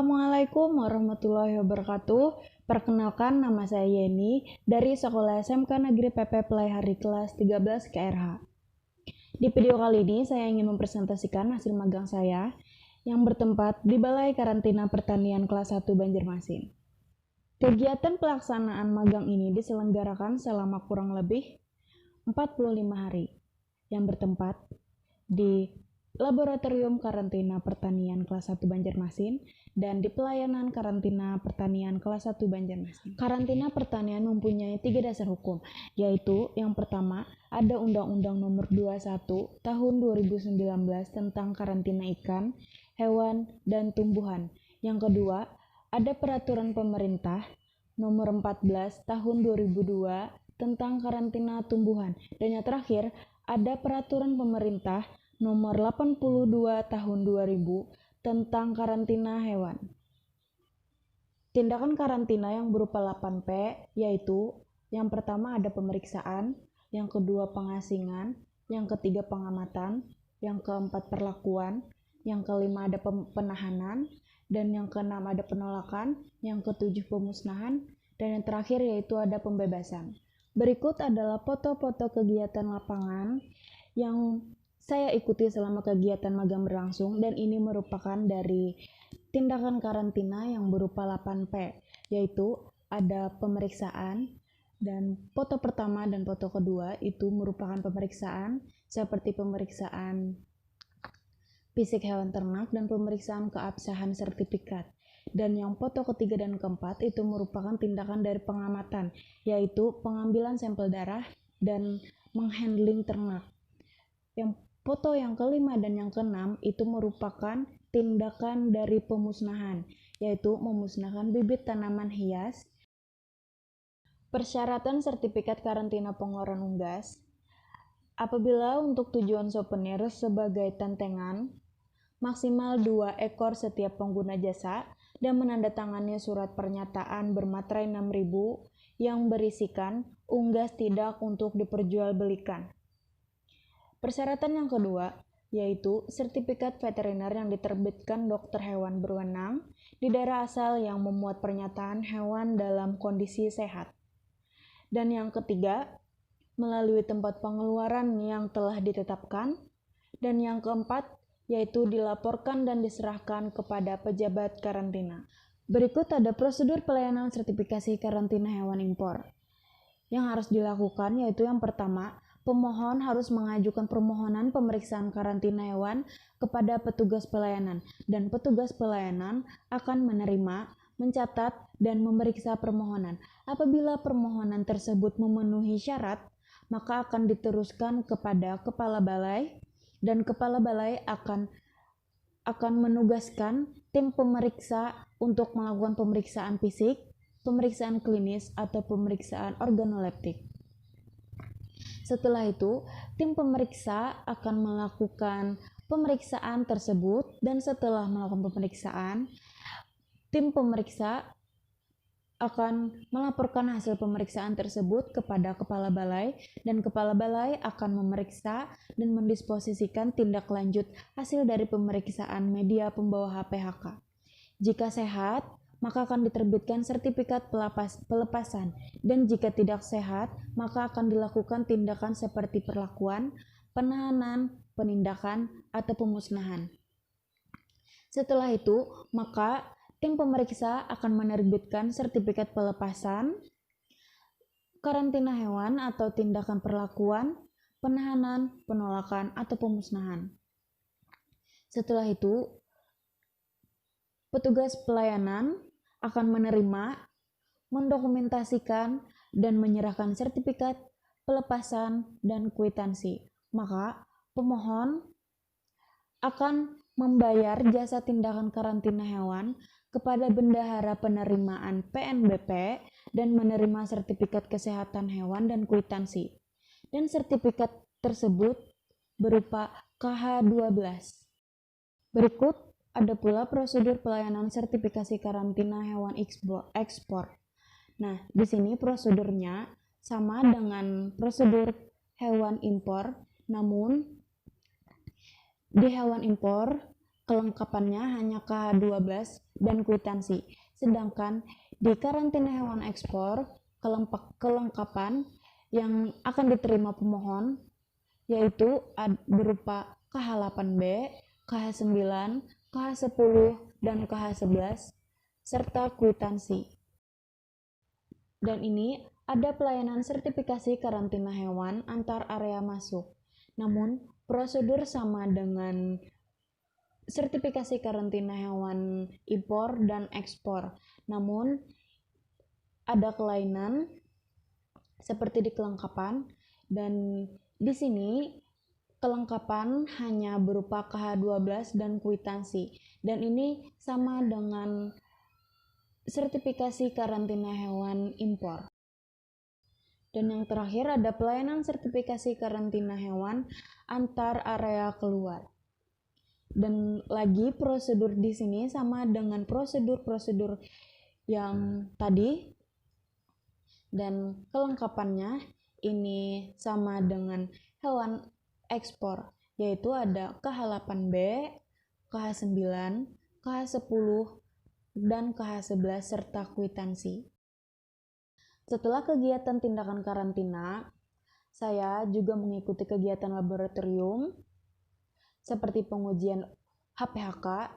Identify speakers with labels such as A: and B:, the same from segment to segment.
A: Assalamualaikum warahmatullahi wabarakatuh. Perkenalkan, nama saya Yeni dari Sekolah SMK Negeri PP Pelaihari kelas 13 KRH. Di video kali ini saya ingin mempresentasikan hasil magang saya yang bertempat di Balai Karantina Pertanian kelas 1 Banjarmasin. Kegiatan pelaksanaan magang ini diselenggarakan selama kurang lebih 45 hari yang bertempat di Laboratorium Karantina Pertanian kelas 1 Banjarmasin dan di Pelayanan Karantina Pertanian kelas 1 Banjarmasin. Karantina pertanian mempunyai 3 dasar hukum, yaitu yang pertama ada Undang-Undang Nomor 21 Tahun 2019 tentang karantina ikan, hewan, dan tumbuhan. Yang kedua, ada Peraturan Pemerintah Nomor 14 Tahun 2002 tentang karantina tumbuhan. Dan yang terakhir, ada Peraturan Pemerintah Nomor 82 Tahun 2000 tentang karantina hewan. Tindakan karantina yang berupa 8P yaitu yang pertama ada pemeriksaan, yang kedua pengasingan, yang ketiga pengamatan, yang keempat perlakuan, yang kelima ada penahanan, dan yang keenam ada penolakan, yang ketujuh pemusnahan, dan yang terakhir yaitu ada pembebasan. Berikut adalah foto-foto kegiatan lapangan yang saya ikuti selama kegiatan magang berlangsung, dan ini merupakan dari tindakan karantina yang berupa 8P, yaitu ada pemeriksaan, dan foto pertama dan foto kedua itu merupakan pemeriksaan seperti pemeriksaan fisik hewan ternak dan pemeriksaan keabsahan sertifikat. Dan yang foto ketiga dan keempat itu merupakan tindakan dari pengamatan, yaitu pengambilan sampel darah dan menghandling ternak. Yang foto yang kelima dan yang keenam itu merupakan tindakan dari pemusnahan, yaitu memusnahkan bibit tanaman hias. Persyaratan sertifikat karantina pengeluaran unggas. Apabila untuk tujuan souvenir sebagai tentengan, maksimal 2 ekor setiap pengguna jasa dan menandatangani surat pernyataan bermaterai 6.000 yang berisikan unggas tidak untuk diperjualbelikan. Persyaratan yang kedua yaitu sertifikat veteriner yang diterbitkan dokter hewan berwenang di daerah asal yang memuat pernyataan hewan dalam kondisi sehat. Dan yang ketiga, melalui tempat pengeluaran yang telah ditetapkan. Dan yang keempat, yaitu dilaporkan dan diserahkan kepada pejabat karantina. Berikut ada prosedur pelayanan sertifikasi karantina hewan impor. Yang harus dilakukan yaitu yang pertama, pemohon harus mengajukan permohonan pemeriksaan karantina hewan kepada petugas pelayanan, dan petugas pelayanan akan menerima, mencatat, dan memeriksa permohonan. Apabila permohonan tersebut memenuhi syarat, maka akan diteruskan kepada kepala balai, dan kepala balai akan menugaskan tim pemeriksa untuk melakukan pemeriksaan fisik, pemeriksaan klinis, atau pemeriksaan organoleptik. Setelah itu, tim pemeriksa akan melakukan pemeriksaan tersebut, dan setelah melakukan pemeriksaan, tim pemeriksa akan melaporkan hasil pemeriksaan tersebut kepada kepala balai, dan kepala balai akan memeriksa dan mendisposisikan tindak lanjut hasil dari pemeriksaan media pembawa HPHK. Jika sehat, maka akan diterbitkan sertifikat pelepasan, dan jika tidak sehat, maka akan dilakukan tindakan seperti perlakuan, penahanan, penindakan, atau pemusnahan. Setelah itu, maka tim pemeriksa akan menerbitkan sertifikat pelepasan, karantina hewan atau tindakan perlakuan, penahanan, penolakan, atau pemusnahan. Setelah itu, petugas pelayanan akan menerima, mendokumentasikan, dan menyerahkan sertifikat pelepasan dan kwitansi. Maka, pemohon akan membayar jasa tindakan karantina hewan kepada bendahara penerimaan PNBP dan menerima sertifikat kesehatan hewan dan kwitansi. Dan sertifikat tersebut berupa KH12. Berikut ada pula prosedur pelayanan sertifikasi karantina hewan ekspor. Nah, di sini prosedurnya sama dengan prosedur hewan impor, namun di hewan impor kelengkapannya hanya KH12 dan kwitansi. Sedangkan di karantina hewan ekspor, kelengkapan yang akan diterima pemohon yaitu berupa KH8B, KH9, KH10, dan KH11 serta kwitansi. Dan ini ada pelayanan sertifikasi karantina hewan antar area masuk. Namun, prosedur sama dengan sertifikasi karantina hewan impor dan ekspor. Namun, ada kelainan seperti di kelengkapan, dan di sini kelengkapan hanya berupa KH12 dan kwitansi. Dan ini sama dengan sertifikasi karantina hewan impor. Dan yang terakhir ada pelayanan sertifikasi karantina hewan antar area keluar. Dan lagi prosedur di sini sama dengan prosedur-prosedur yang tadi, dan kelengkapannya ini sama dengan hewan ekspor, yaitu ada KH8B, KH9, KH10, dan KH11 serta kwitansi. Setelah kegiatan tindakan karantina, saya juga mengikuti kegiatan laboratorium seperti pengujian HPHK,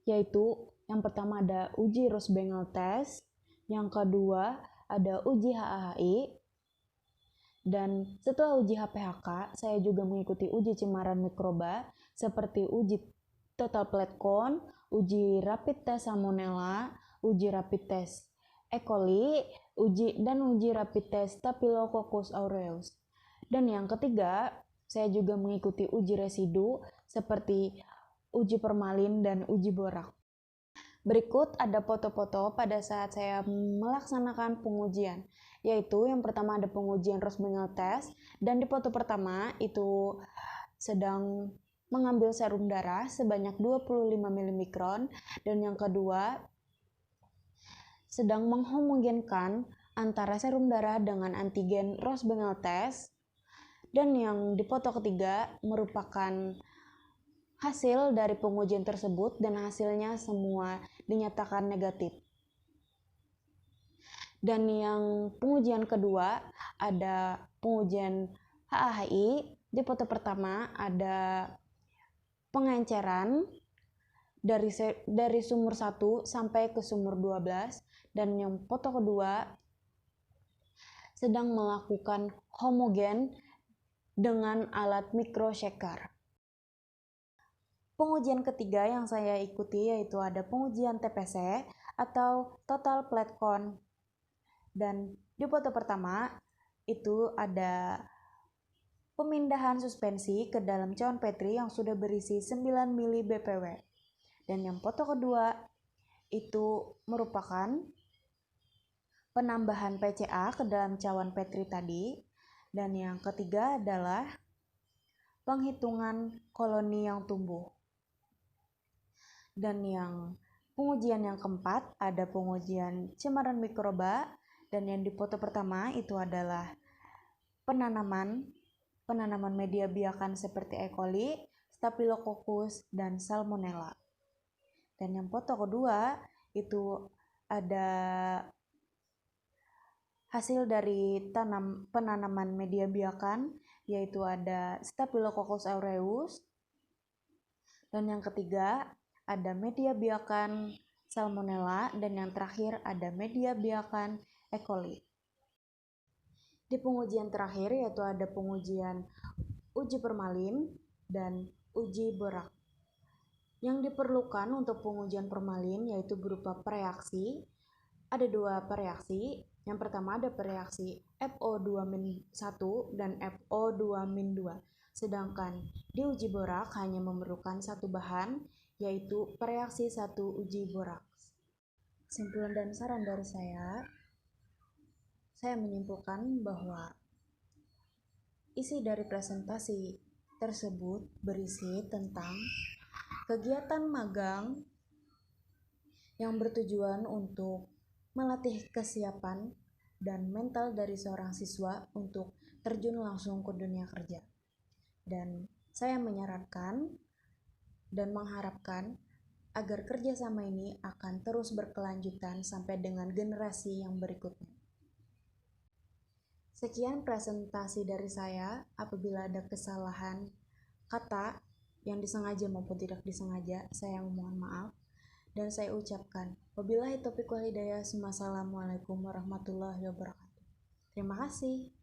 A: yaitu yang pertama ada uji Ross-Bengal test, yang kedua ada uji HAHI, dan setelah uji HPHK, saya juga mengikuti uji cemaran mikroba seperti uji total plate count, uji rapid test Salmonella, uji rapid test E. coli, uji rapid test Staphylococcus aureus. Dan yang ketiga, saya juga mengikuti uji residu seperti uji formalin dan uji borak. Berikut ada foto-foto pada saat saya melaksanakan pengujian, yaitu yang pertama ada pengujian Ross-Bengal test, dan di foto pertama itu sedang mengambil serum darah sebanyak 25 mg, dan yang kedua sedang menghomogenkan antara serum darah dengan antigen Ross-Bengal test, dan yang di foto ketiga merupakan hasil dari pengujian tersebut dan hasilnya semua dinyatakan negatif. Dan yang pengujian kedua ada pengujian HAHI. Di foto pertama ada pengenceran dari sumur 1 sampai ke sumur 12, dan yang foto kedua sedang melakukan homogen dengan alat microshaker. Pengujian ketiga yang saya ikuti yaitu ada pengujian TPC atau total plate count. Dan di foto pertama itu ada pemindahan suspensi ke dalam cawan Petri yang sudah berisi 9 mili BPW. Dan yang foto kedua itu merupakan penambahan PCA ke dalam cawan Petri tadi. Dan yang ketiga adalah penghitungan koloni yang tumbuh. Dan yang pengujian yang keempat ada pengujian cemaran mikroba, dan yang di foto pertama itu adalah penanaman media biakan seperti E. coli, Staphylococcus, dan Salmonella. Dan yang foto kedua itu ada hasil dari penanaman media biakan, yaitu ada Staphylococcus aureus, dan yang ketiga ada media biakan Salmonella, dan yang terakhir ada media biakan E. coli. Di pengujian terakhir yaitu ada pengujian uji formalin dan uji borak. Yang diperlukan untuk pengujian formalin yaitu berupa pereaksi. Ada 2 pereaksi. Yang pertama ada pereaksi FO2-1 dan FO2-2. Sedangkan di uji borak hanya memerlukan 1 bahan, yaitu pereaksi 1 uji borak. Kesimpulan dan saran dari saya menyimpulkan bahwa isi dari presentasi tersebut berisi tentang kegiatan magang yang bertujuan untuk melatih kesiapan dan mental dari seorang siswa untuk terjun langsung ke dunia kerja. Dan saya menyarankan dan mengharapkan agar kerjasama ini akan terus berkelanjutan sampai dengan generasi yang berikutnya. Sekian presentasi dari saya. Apabila ada kesalahan kata yang disengaja maupun tidak disengaja, saya mohon maaf. Dan saya ucapkan, wabillahi taufiq wal hidayah. Wassalamualaikum warahmatullahi wabarakatuh. Terima kasih.